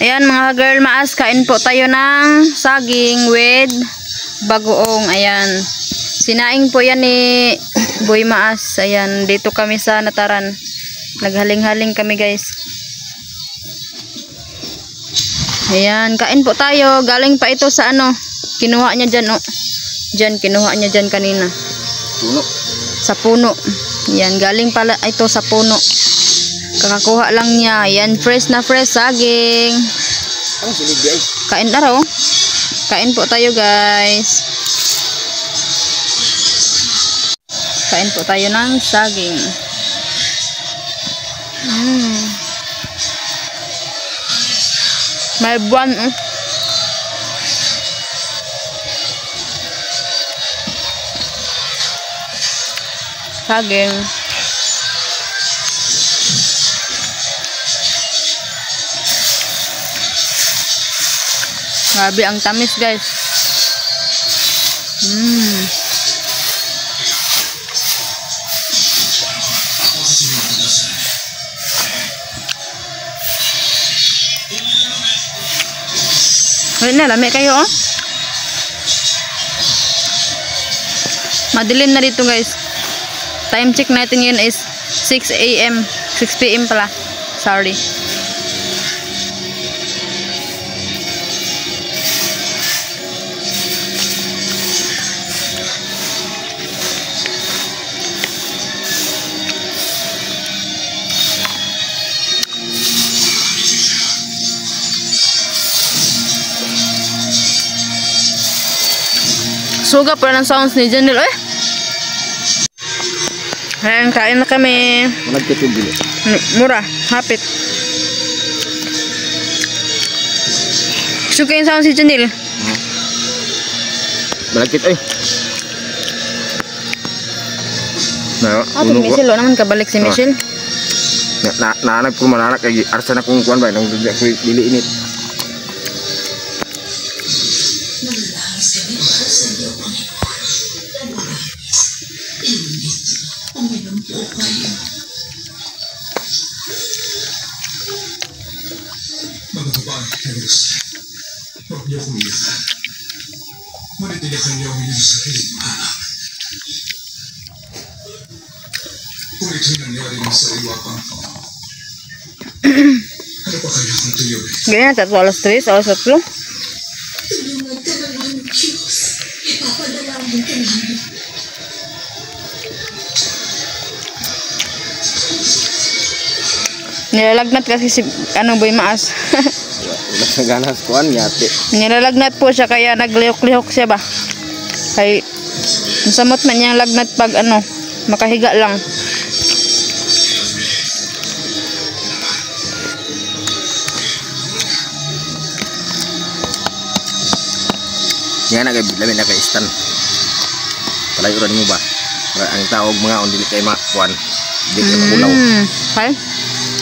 Ayan mga girl maas, kain po tayo ng saging with bagoong. Ayan. Sinaing po yan ni Boy Maas. Ayan, dito kami sa Nataran. Naghaling-haling kami guys. Ayan, kain po tayo. Galing pa ito sa ano. Kinuha niya dyan oh. Dyan, kinuha niya dyan kanina. Puno. Sa puno. Ayan, galing pala ito sa puno. Kakakuha lang niya. Ayan, fresh na fresh saging. Ang sinig guys. Kain araw. Kain po tayo guys. Kain po tayo ng saging. May buwan oh. Saging. Grabe ang tamis guys. Wait na, lami kayo oh. Madilim na dito guys. Time check natin yun is 6 AM 6 PM pala. Sorry. Suga pa ng sounds ni Janil eh. Ayan, kain na kami. Mura, hapit. Suka yung sounds si Janil. Balakit eh. Ito Michelle, o naman kabalik si Michelle. Naanak ko mananak kay arsa na kung kuan ba nang dili init. Mga babae, Heros, huwag niyo kong iyakan. Ngunit iyakan niyo ang inyong sarili, anak. Kung ito'y nangyari ng sariwapang ko, ano pa kaya kung tuyo eh? Ganyan, tatlo alas 3, alas 4. Tulungan ka naman ng Diyos. Ipapadalangin ka namin. Nilalagnat kasi si Boy Maas. Wala sa ganas kuan yate. Nilalagnat po siya kaya naglihok-lihok siya ba. Kay masamot man niyang lagnat pag makahiga lang. Nga na lamin na kay istan. Palayuran mo ba? Ang tawag mga on dili kay kuan. Dili kay maulaw. Okay.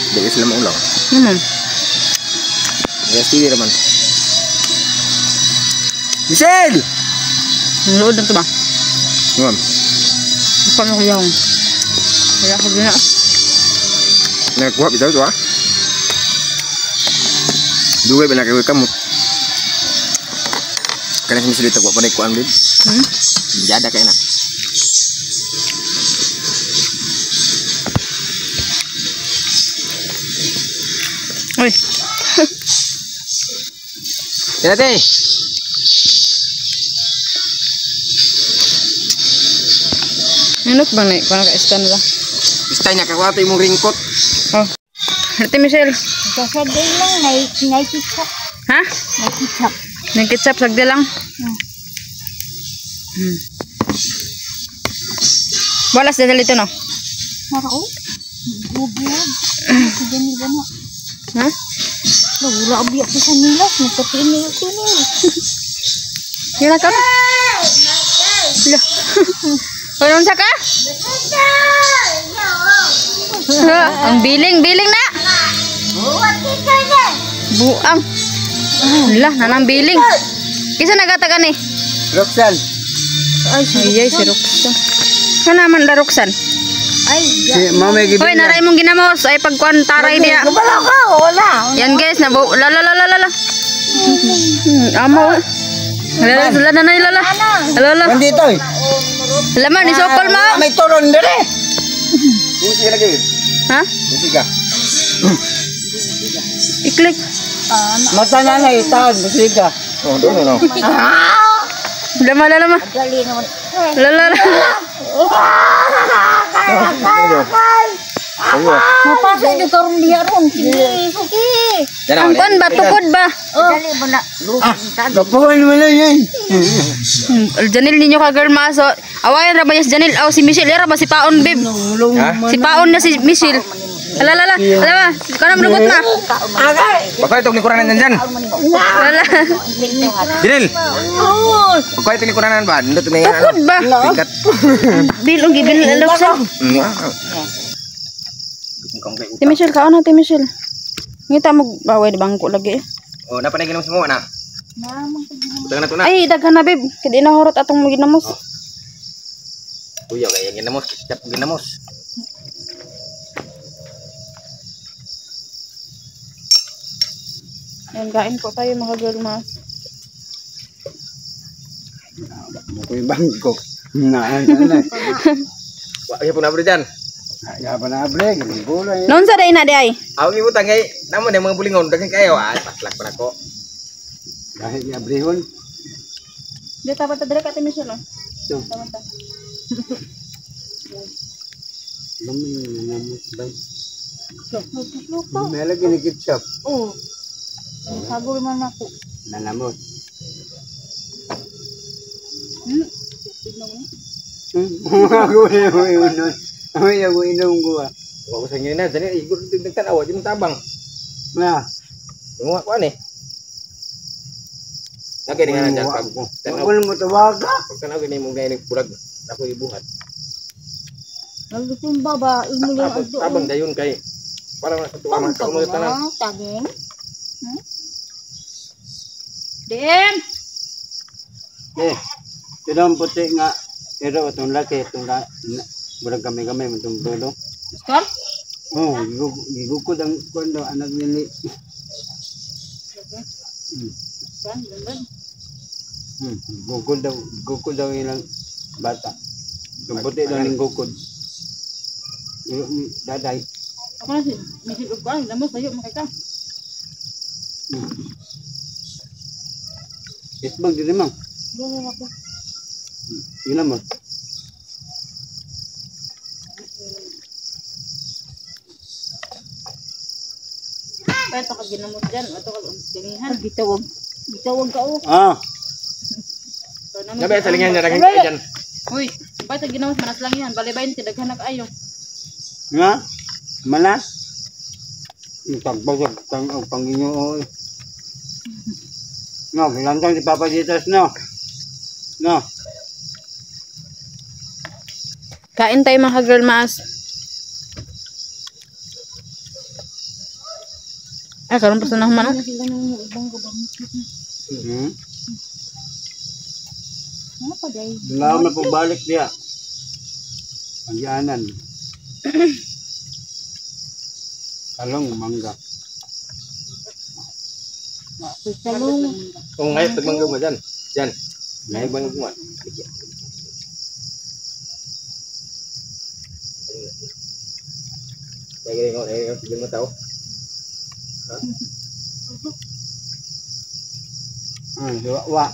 Dili sila maulaw. Yes, TV naman. Michelle! Nanood na ito ba? Ma'am. Paano ko yung? Kaya ko din na. Nagkuha bitaw ito ha? Dugay ba nakawag kamot? Kaya si Michelle ito pa na ikuan din? Jada kayo na. Uy. Ate. Ano ba na? Kung naka-stand nila? Istay niya kakwate mong ringkot. Oh. Ate Michelle. Sasaday lang, naikitsak. Ha? Naikitsak. Nagkitsap sagdi lang? Walas na dito no? Marao? Bubiyag. Kasi gani-gani. Ha? Wala abiyak sa nilas. Nagpatiin na yung sinil. Yan na ka? Sila. Anong saka? Ang biling na. Buang. Lah, nanang biling. Kisa nagatagan eh. Roxanne. Ay, si Roxanne. Ano naman da Roxanne? Si mama gibin. Hoy, naray mong ginamos. Ay, pagkuhan taray niya. Wala ka, wala. Yan guys, la la la la la. Amo. Lala na na lala. Lala. Nandito eh. Laman ni sokol mo. May turon dire. Sige lagi. Ha? Sige. I-click. Mata na na itaon, musiga. Oh, doon no. Lama lama. Gali naman. Lala. Mapasok yung karong diya ron. Sige, sige. Ang kuan ba tukod ba? Dali mo na. Kapuhan mo lang yan. Janil ninyo ka girl maso. Awayan ra ba yes Janil? Aw si Michelle era ba si Paon bib? Si Paon na si Michelle. Lala. Lala. Kanam lugot na. Bakit itong likuran nandyan? Lala. Dinil! Bakit itong likuran ba? Nandito may Tukod ba? Tingkat. Bilong gibil luksa. Ti Michelle kaon na ti Michelle. Ngita mo baway di bangko lagi. Oh, dapat na ginamos mo na. Butangan na ito na. Ay daghan na bib. Kadi na horot atong ginamos. Kuya, kaya ginamos. Kitap ginamos. Ayan, kain po tayo mga girl mas. Ako'y bangko. Naan. Kaya po na bro dyan. Kaya pa na abre, gulay. Noon sa day na di ay. Ako ibutang kay naman yung mga bulingon. Dagan kayo. Paslak pa na ko. Kahit abrehon. Di tapat ta dire ka ti Michelle. Ito. Tapat. Lumi na namus ba? May lagi ni ketchup. Oo. Sagol man ako. Nanamos. Ako inom. Ako inom ko ah. Huwag ko sa inyo na. Dali, igor din nagtanawa. Di mong tabang. Na. Tunga ko ani. Nagay nga na dyan. Tanaw. Ako mo tawaga. Pag tanaw, ganyan mong ganyan nagpulag. Ako ibuhat. Naglutumba ba? Imo lang ang doon. Tabang dayon kay. Parang natuwa mga kaunod tanan. Taging. Dem. Eh. Pero ang puti nga. Pero itong laki. Itong bulag kami-kami. Itong dulo. Skol? Oh, gigukod ang kwento. Anak nili. Gukod daw ilang bata. Itong puti daw ng gukod. Daday. Ako na si Michelle Upan, lamos tayo makita. Isbag din naman. Ganyan ako. Ilan mo? Kaya ito ka ginamot dyan, ito ka dinihan. Gitawag. Gitawag ka o. Ah. Nabi, sa lingan niya. Naging kayo dyan. Uy, pa ito ginamot, manas lang yan. Balibayin, tidaghan na kaayo. Nga? Mana? Yung tagbagag ang Panginoon. No, bilantang di Papa Jesus, no? No. Kain tayo mga girl maas. Ay, karon pa sa nahuman. Sila nang ibang gabamit. Ano pa day? Nga na pagbalik niya. Pangyanan. Talong, mangga. Talong. Kung ngayon, tagmanggaw mo dyan. Dyan. Ngayon bang mo. Kaya ganyan ko, mo tao. Wa.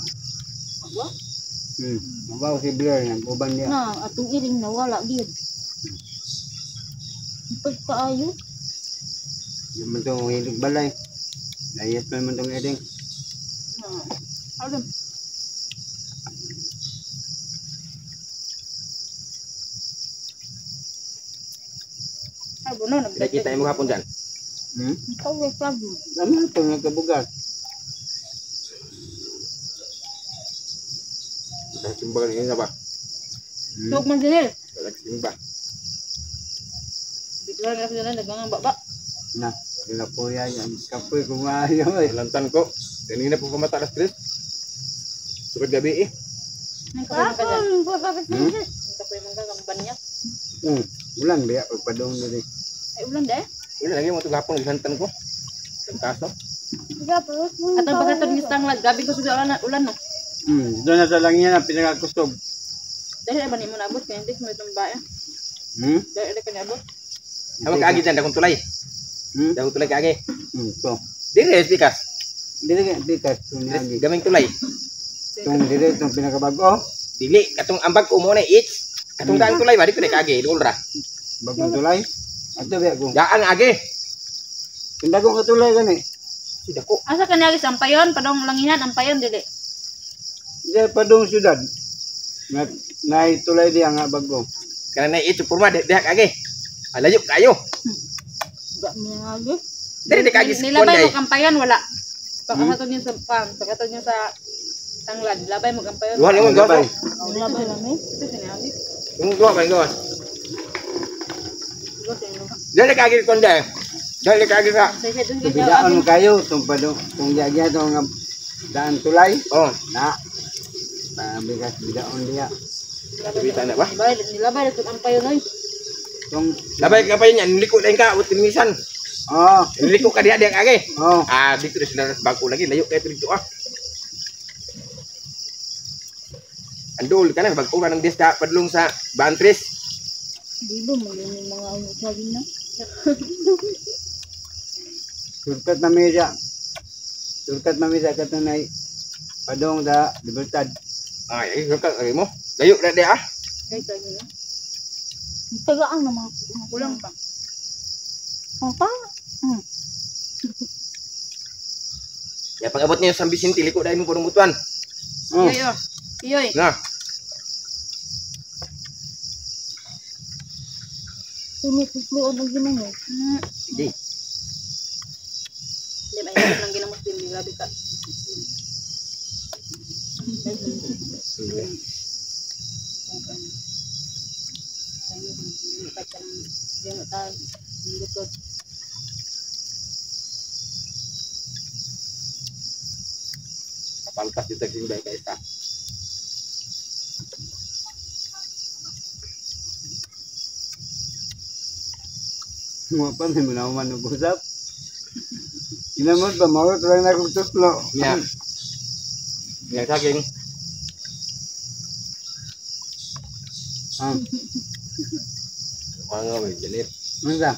Mabaw si Blair, nag-uban niya. Na, atong iring nawala gyud. Pagkaayo. Yung man itong hilig balay. Layat man itong iring. Alam. Abo no, Pinakita mo hapon dyan. Ikaw ay sabi. Naman itong nagkabugat. Simbagan ngayon na ba? Tuk man dinil. Simba. Bituan ka sila nagangang baba. Na, sila po yan. Kapoy kumayo eh. Lantan ko. Kanina po pamata alas 3. Sukad gabi eh. Nang kapay man ka dyan. Bakit Nang kapay man ka kang banyak. Ulan biya pagpadong diri. Ay, ulan deh. Wala lagi mo itong hapon, naghantan ko. Ang kaso. Atang pagkatod ng tanglag, gabi ko sudah ulan no. Doon na sa lang yan ang pinakakusog. Dahil ba ni mo nabot kaya hindi mo itong bayan. Dahil ka nabot. Habang kaagit yan, dakong tulay. Dakong tulay kaagi. So, Dili, pikas. dili ka bikas tunyagi. Gaming tulay. Itong dili itong pinakabago. Dili, katong ambag ko muna each. Katong daang tulay ba, di ko na kaagi, dulra. Bagong tulay. Ato biya ko. Daan agi. Pindagong katulay gani. Sida ko. Asa ka nagis ampayon, padong langihan ampayon dili. Diya padong syudad. Na tulay diya nga bago. Karena itu purma dek agi. Layo kayo. Ba mi ngagi. Dari dek agi Nilabay sekonday. mo kampayan wala. Pagkatod niyo sa pagkatod niyo sa tanglad, labay mo kampayon. Duhan yung gawas. Nilabay lang eh. Ito sinagi. Yung gawas. Gosin mo. Dari dek agi sekonday. Dari dek agi sa. Sa doon ka Bidaan mo kayo itong padong itong yagya itong nga daan tulay. Oh, Na. Bigas bidaon diya. kita na ba? Nilabay ito ampayon oy. Itong Labay ka pa yun yan, niliko lang ka, utimisan. Niliko ka diya dek agi. Dito na sila bago lagi, layo kayo dito ah. Andol ka na, bago ka ng desda, padlong sa bantris. Dilo mo yung mga ano sabi na. surkat na media. Surkat na media katunay padong sa Libertad. Ay, ka mo. Layo na diya ah. Kay sa niyo. Tagaan na mga Kulang pa. Apa? Ya pag-abot niyo sa San Vicente, liko dahil mo purong butuan. Iyoy oh. Iyoy. Na, Tuloy ang ginamit. sige. Hindi ba yun lang ginamos din, grabe ka. Palpas dito simbay ka isa. Mga pa may manaman ng usap. Ginamot ba mawat lang na kong tuslo. Ya. Yang saging. Mga may jalir. Manda.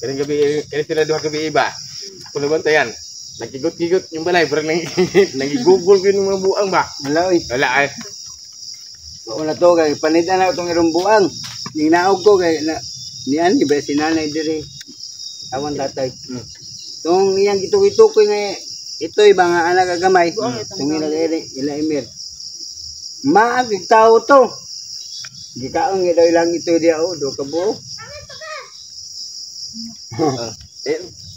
Kaya sila dua gabi iba. Ako naman to yan. Nagigot-gigot yung balay. Parang nagigugol ko yung mga buang ba? Wala oy. Wala ay. Wala to kay panitan na itong irong buang. Ning naog ko kay na niyan iba si nanay diri. Awan tatay. Tong iyang gitukoy nga ito iba nga anak kagamay. Tong ila emir. Maagig tao to. Gikaon nga daw lang ito dia o do ka buo.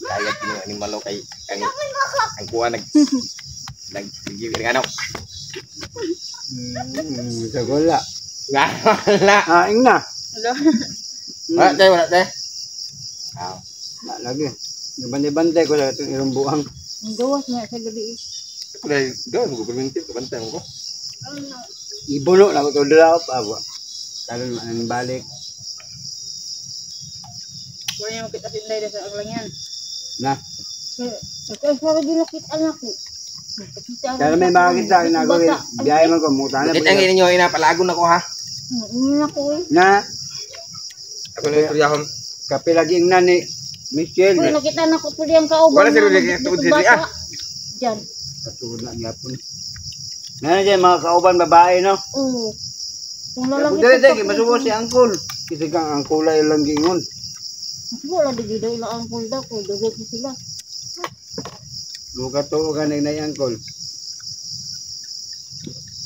Kaya kinuha ni Malo kay ang kuha nag-give ano. Sagola. Wala. Ing na. Wala tayo, wala tayo. Lagi. Bantay-bantay ko lang itong irong buang. Ang gawas na sa gabi. Ako na, gawin ko, permintive, kabantay mo ko. Ibulo na ko ito drop. Talon man balik. Wala niyo kita sinday sa aglangan. Na. Kaya sa ginakit anak ko. Kaya may makakita na ako. Biyahe man ko. Muta na. Bakit ang inyo, inapalagon ako ha? Ini ako eh. Na. Ako na yung turyahon. Kape lagi ang nani. Michelle. Kung nakita na ko po diyang kauban. Wala si Rudy, tuod si Rudy, ah. Diyan. Katulad na gyapon. Na dyan mga kauban babae no. Oo. Kung Kaya lalaki dali masubo si Angkol. Kasi kang Angkola ilang gingon. wala di daw ilang angkol daw ko. Dugay ko sila. Luka to ka na Angkol.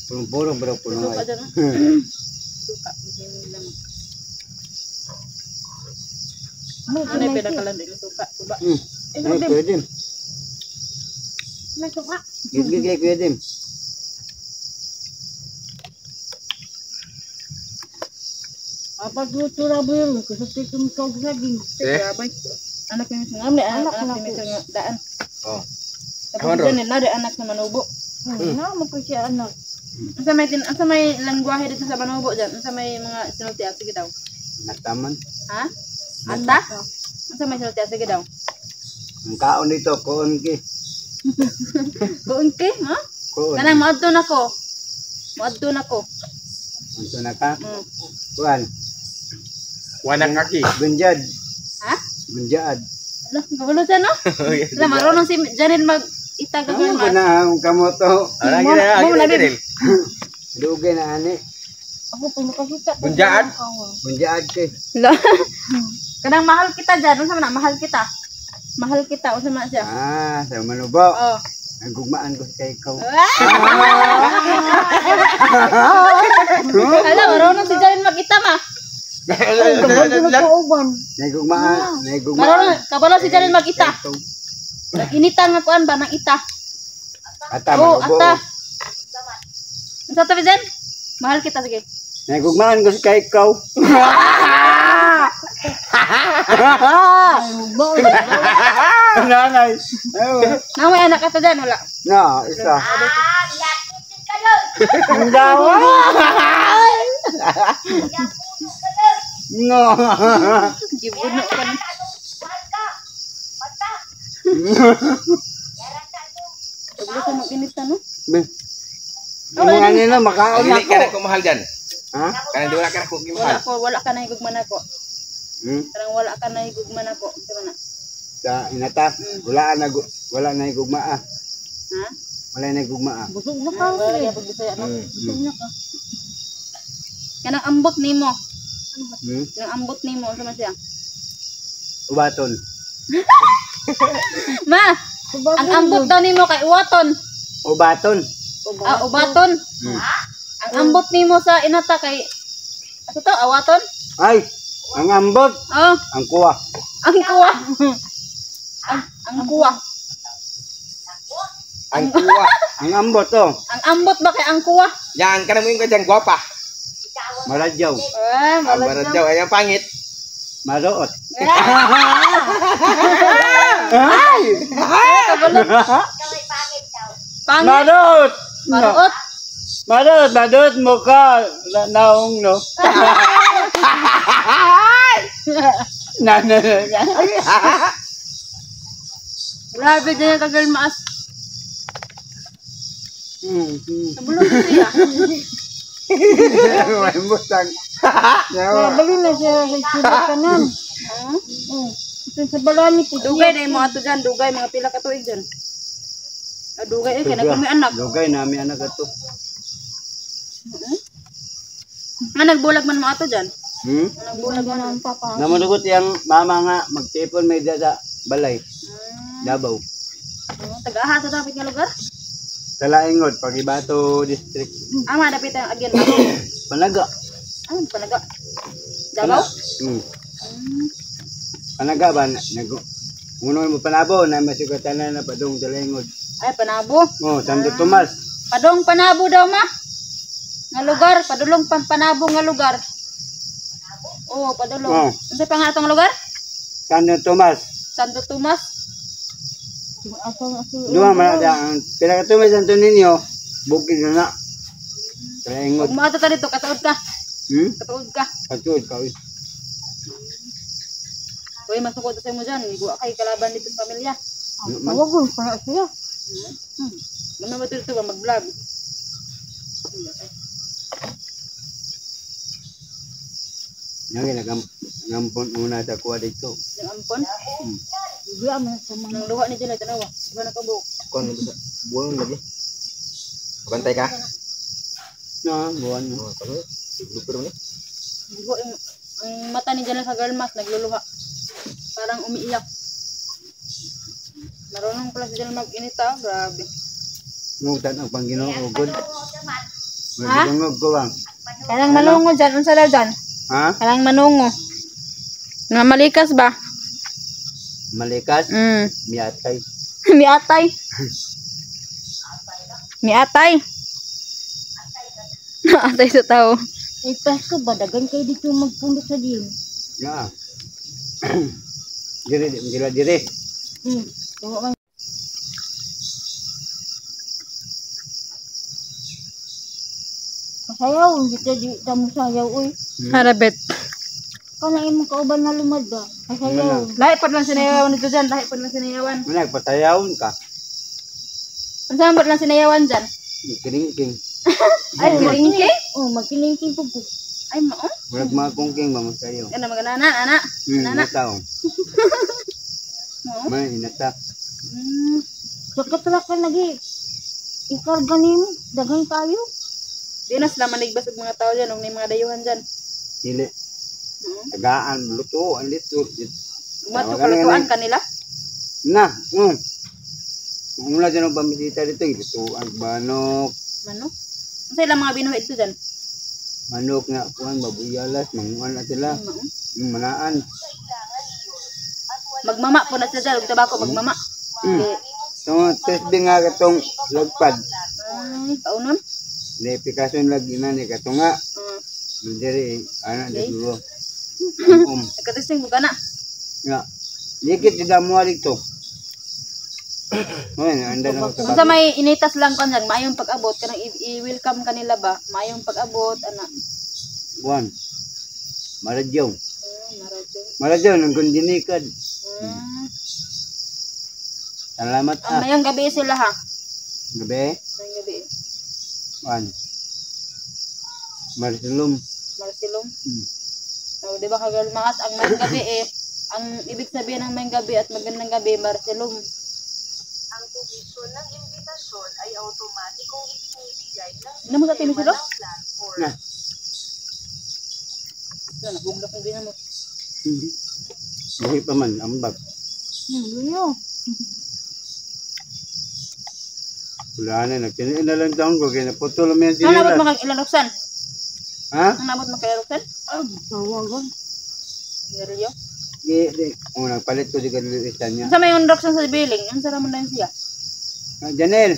Purong-purong pero purong Suka ay. dyan ah. Suka. Ano yung pinakalan din suka? Suka. Ay, pwede. May suka. Gigigay pwede. Apa luto rabo yun? Kasi tikong saging. Grabe. Anak yung sungam ni anak ni daan. Oh. Tapos dyan nila di anak na manubo. Na mo po siya anak. Asa may langwahe dito sa Manubo dyan? Asa may mga sinultian? Sige daw. Nataman. Ha? Anta? Asa may sinultian? Sige daw. Ang kaon dito, kuon ki. Kuon ke, ha? Kuon. Kanang maadto nako. Maadto nako. Unsa na ka? Mm. Kuan. Wanang kaki. Gunjad. Ha? Gunjad. Ala, kabalo siya no? Ala, marunong si Janine mag-itag Ano girl ko mas. na ang kamoto. Ara gina. Dugay na ani. Ako pa makakita. Bunjaan. Gunjad ki. Ala. Kanang mahal kita dyan. Unsa man na? Mahal kita. Mahal kita. Unsa man siya? Ah, sa Manubo. Oh. Nagugmaan ko kay ikaw. Ala, marunong si Janine mag-itam ah. Kauban. Nagugmaan. Marunong, kabalo si Janine mag-ita. Nag-initan nga kuan ba ng ita? Ata Oo, Manubo. ata. Unsa to Jen? Mahal kita sige. Nagugmaan ko kay ikaw. Nanay. Namay anak ka to Jen, wala. No, isa. Ang dawa. No. Gibuno ka na. Kabalo sa mag-inita no? Ang mga nila makaon Dili ka ako. na ko mahal dyan. Ha? Kanang di wala ka na ko gimahal. Wala ka na higugman ako. Karang wala ka na higugman ako. Unsa man na? Sa inata, wala na igugmaa. Ha? Wala na igugmaa. Busog na ka. Wala ya pag Bisaya no. Busog na ka. Kanang ambot nimo. Hmm? Kanang ambot nimo unsa man siya? Ubaton. Ma, ang ambot daw nimo kay uwaton. Ubaton. Ubaton. Ang ambot nimo sa inata kay ano to? Awaton? Ay, ang ambot, Oh, ang kuwa. ang kuwa. ang kuwa. Ang kuwa. Ang ambot to, Ang ambot ba kay ang kuwa? Yan, kanang mo yung kadyang gwapa. maradyaw, Ang barat daw, ay ang pangit. maroot. Pangit. Marot! Maruot. Marot mukha. Naong no. Grabe din yung kagirl maas. Nabulong ko siya. May butang. Bali na siya sa sila kanan. Sa balani po. Dugay na yung mga ato dyan. Dugay, mga pila ka tuig dyan. Dugay, kaya nagkami anak. Lugay namin anak ato. Nga nagbulag man mga ato dyan. Nagbulag na ang papa. Namunugot yung mama nga magtipon may dada balay. Davao. Taga-aha sa dapat nga lugar. Talaingod, Pagibato District. Ama, dapat yung agyan. Panaga. Ano, panaga? Davao? Panaga ba? Uno mo panabo na masigatan na padong Talaingod. Ay, panabo. Oh, Santo Tomas. Padong panabo daw ma. Nga lugar, padulong panabo nga lugar. Oo, padulong. Oh. Ano pa nga itong lugar? Santo Tomas. Santo Tomas. Dua man ang pinakatuloy Santo Niño, bukid na. Talaingod. Kung maato ka dito, katuod ka. Katuod ka. Katuod ka. Uy, masukod sa mo dyan. Igwa kay kalaban dito sa pamilya. Tawagol pa na siya. Ano ba dito ba mag-vlog? Nagampon muna sa kuha dito. Yung ampon? Hindi mo sa mga. Nang luha ni Jilay, tanawa. Iba na kabuk. Kon buwan lagi. Bantay ka. Na, buwan mo. Oh, tayo. Super ni. Igwa ang mata ni Jilay sa girl mask, nagluluha. Parang umiiyak. Marunong pala si Jilay mag-inita. Grabe. Ngutan ang Panginoon ugod. Ha? Magdungog ko bang. Kanang manungo dyan. Unsa daw dyan? Ha? Kanang manungo. Nga malikas ba? Malikas? Mm. Miatay. Miatay. Miatay. Atay sa tao. Ipas ko ba? Dagan kayo dito magpundot sa diin. Nga. Dire. Sayaw, hindi ka di mo sayaw, uy. Harabet. Kana imong kauban na lumad ba? Sayaw. Lahi pa lang sinayawan nito dyan. Lahi pa lang sinayawan. Nagpatayawon ka. Ang saan ba lang sinayawan dyan? Kiring-king. Ay, kiringke? Oh, magkiningking po po. Ay, mao. Walang mga kungking ba mo sa'yo? Ano mga nana? Inataw. May inata. Sakit lang ka lagi. Ikarga nimo, daghan tayo. Di na sila manigbas ang mga tao dyan. Huwag na yung mga dayuhan dyan. Dili. Tagaan, luto, ang lito. Matukalutuan kanila. Na, kung wala dyan ang pamisita dito, lutuan, manok, Manok? Ang sa ilang mga binuhit ito dyan? manok nga, kuhan, babuyalas, manguan na sila, manaan. Magmama po na sila dyan. Huwag tabako, magmama. So, test din nga katong lagpad. Ay, kaunon? Lepikason lagi na ni katunga. Diri, anak Okay. dito. Nagkatesting buka na. Nga, dikit di damo dito. Ngayon, anda na Kung sa may initas lang kan dyan, maayong pag-abot. Kanang i-welcome kanila ba? Maayong pag-abot, anak. Juan, maradyaw. Maradyo. Maradyaw, nang kundinikad. Salamat Mayang gabi sila ha. Gabi, Mayang gabi. Juan. Marsilum. Marsilong. So, di ba kagalmaas, ang mayang gabi ang ibig sabihin ng mayang gabi at magandang gabi, Marsilong. Ang komisyon ng imbitasyon ay automatikong ibinibigay ng Ano mo sa timisilo? platform. Na. Ano, bugla kong din mo. Buhay pa man, ambag. Buyo. Wala na, nagtiniin na lang taon ko, kaya naputol mo yan Ano nabot sinila. makakilaluksan? Ha? Ano nabot makakilaluksan? Tawagan. Garilyo? Di. Nagpalit ko di kalilisan niya. Sa may unroksan sa biling, ang sarap mo lang siya. Janel,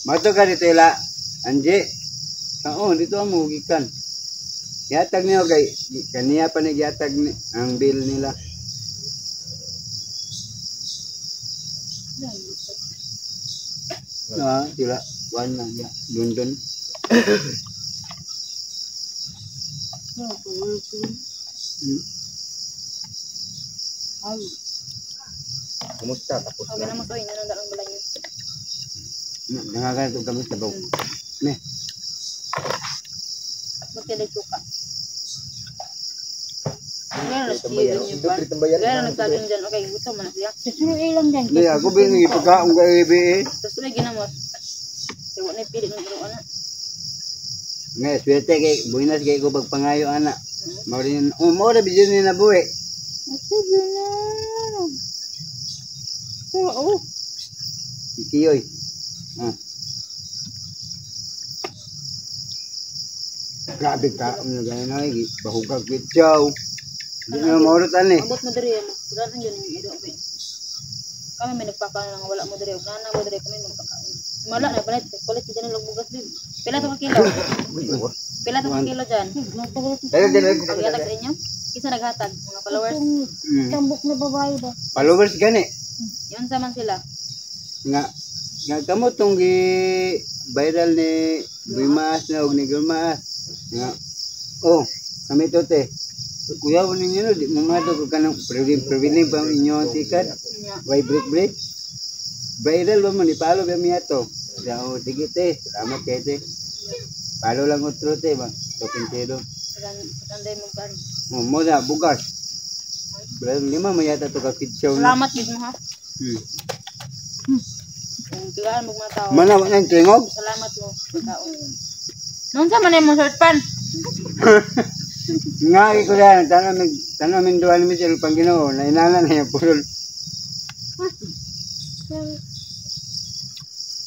mato ka dito ila. Anje. Dito ang mugikan. Yatag niyo kay kaniya pa nagyatag ni ang bill nila. Sila. Wan na niya. London. Kumusta? Tapos Okay na mo to, inananda lang bala niyo. nangagan ito kami sa baw. Ne. Magkilay suka. Gano'n nag-steven niyo pa. Gano'n nagsaging dyan. Okay, gusto mo na siya. Susunod ilang dyan. Di ako binigay pagkaong kaibi eh. Tapos may ginamot. Kaya wala yung pilit ng gano'n. Nga, swerte kay buinas kay ko pagpangayo ana. Maurin, maurin bidyo ni na buhi. Sige na. Oo. Ikiyoy. Grabe ka, ano gano'n na, bahugag bityaw. Hindi na maurutan eh. Abot mo diri. Gano'n yun yung iro. Kami may nagpakain lang wala mo diri. Nana mo diri kami magpakain. Mala na, palit dyan ng bugas din. Pila ito ka kilo? Pila ito ka kilo dyan? Pag-iatag sa inyo? Isa naghatag, mga followers. Tambok na babae ba? Followers gani. Yun sa man sila. Nga kamo tong gi viral ni Buimas na og ni Gulmaas. Nga. Kami to te. Kuya mo ninyo no, di mo mato ko kanang priviling pa inyo tikat. Why break? Viral ba mo ni palo ba miya to? Daw sige te, salamat kay te. Palo lang utro te ba. Topintero. Tanday mo pa. Mo na bugas. Berang 5 mayata to ka kitsaw na. Salamat yun mo ha. Kung tigaan mo mga tao. Mana wa nang tingog? Salamat mo sa tao. Nung sa man mo short pan? Nga ko yan, tanong min duwan mi sila pang Ginoo, na inana na yung pulol.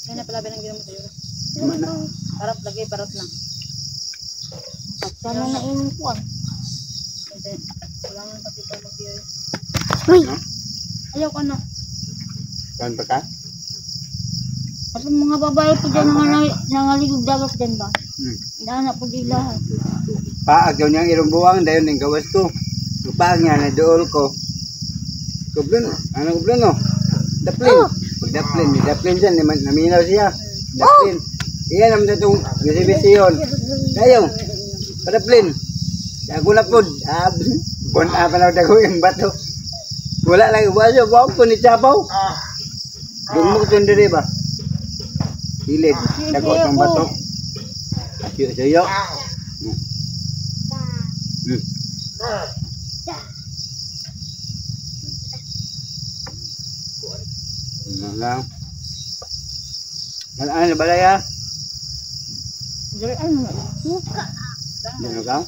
Yan na pala binang ginawa mo sa'yo. Parap lagi, parap lang. Sana na inyong kuwan. Kasi wala nga kapita mag-iyo. Uy! Ayaw ko na. Saan pa ka? At mga babae po dyan nangaligog dagat dyan ba? Inaanak po dyan lahat. Paag daw niyang irong buwang, dayon ng gawas ko. Paag niya, na dool ko. Kublon, ano kublon no? Daplin. Pag daplin dyan, naminaw siya. Daplin. Iyan naman na itong bisibisi yun. Kayo, padaplin. Dago na po. Bon, pa na dago yung bato. Wala lang, baso, buwan po ni Chapaw. Doon mo kutun diri ba? Hilid, dago itong bato. Sayo. Lang. Ano ba ya? Dari ano? Muka. Ano ka?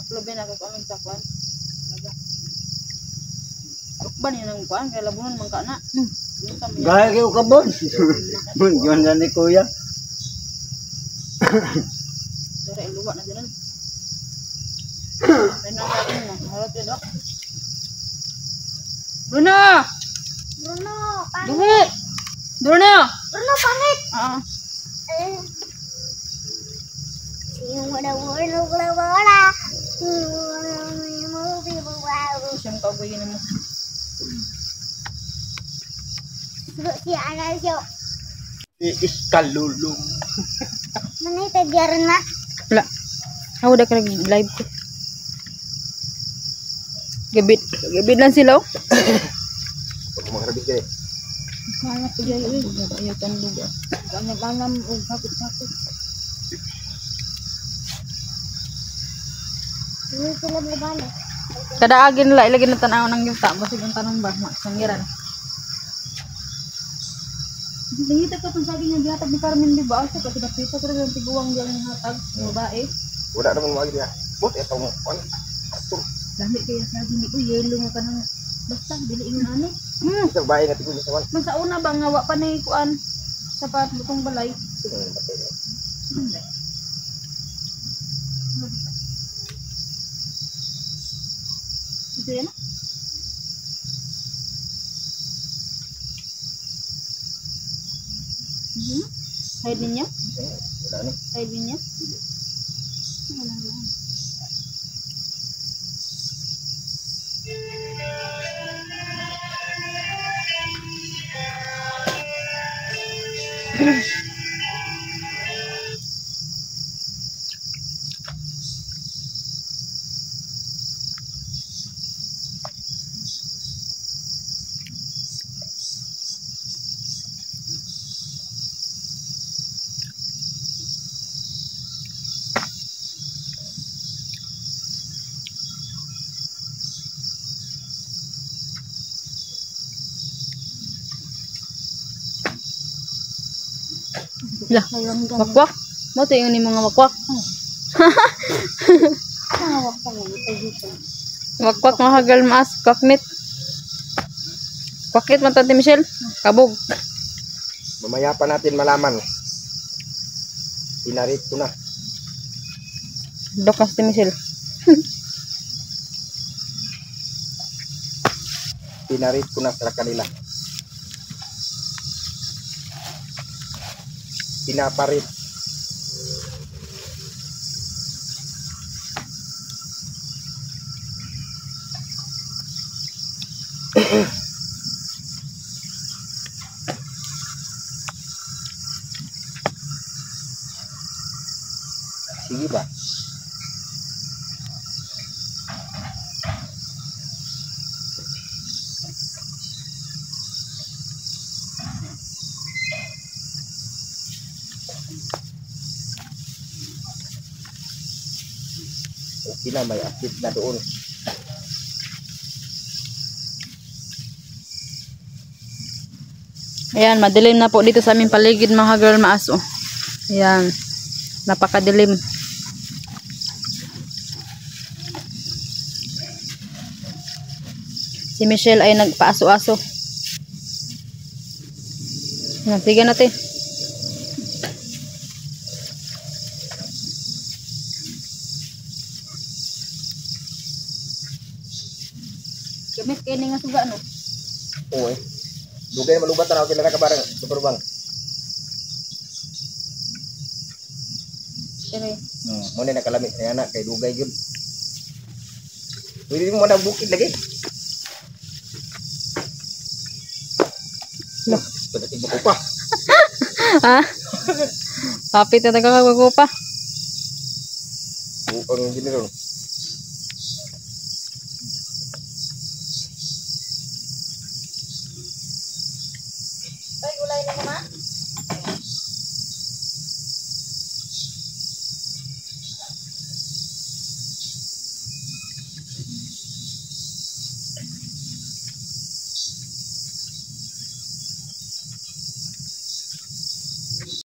Taklobin ako kaming takwan. Rukban yun ang kuan, kaya labunan man ka na. Gaya kayo kabon. Yun na ni kuya. Dari luwa na dyan. Benar natin na, harap yun ako. Bruno! Bruno, Dumi! Bruno! Bruno, pangit. Yung wala-wala. Siyang kaugayin mo. Si Anasyo. Iskalulong. Mana itagyar na? Wala. Ako udah ka nag-live ko. Gabit. Gabit lang sila oh. Pag makarabit ka eh. Kala ko dyan eh. Ayaw ka lugar. Ganam-ganam o sakit-sakit. Hindi sila balik. Kada agin nila ilagay na tanaw ng yuta. Basig ang tanong ba? Sangiran. Dihita ka itong saging yung dihatag ni Carmen di ba? Asa ka tinapita ka rin yung tiguang dyan yung hatag. Babae. Wala naman mga gini. Bot, ito mo. Ano? Dami kaya saging. Uy, yelo nga ka nang. Basta, diliin na ano. Isang bahay na tigul sa man. Man sa una ba nga wa pa na ikuan. Sapat butong balay. Hindi. Ito yan. Side niya? Wala ni. Side niya? Lah, wakwak. Mo to yung ni mga wakwak. Wakwak mga hagal maas, kwaknit. Kwaknit man Tante Michelle. Kabog. Mamaya pa natin malaman. Pinarit ko na. Dokas Tante Michelle. Pinarit ko na sa kanila. Pinaparit. Sige ba? Okay na, may update na doon. Ayan, madilim na po dito sa aming paligid mga girl maaso. Ayan, napakadilim. Si Michelle ay nagpaaso-aso. Ayan, sige natin. Gamit kayo nga suga no? Oo eh. Dugay na malubat na ako kinara ka barang. Super bang. Sige. Muna nakalamit na anak kay dugay yun. Pwede mo na bukid lagi. No. Pagdating mo ko pa. Ha? Kapit na taga pa. Ang giniro.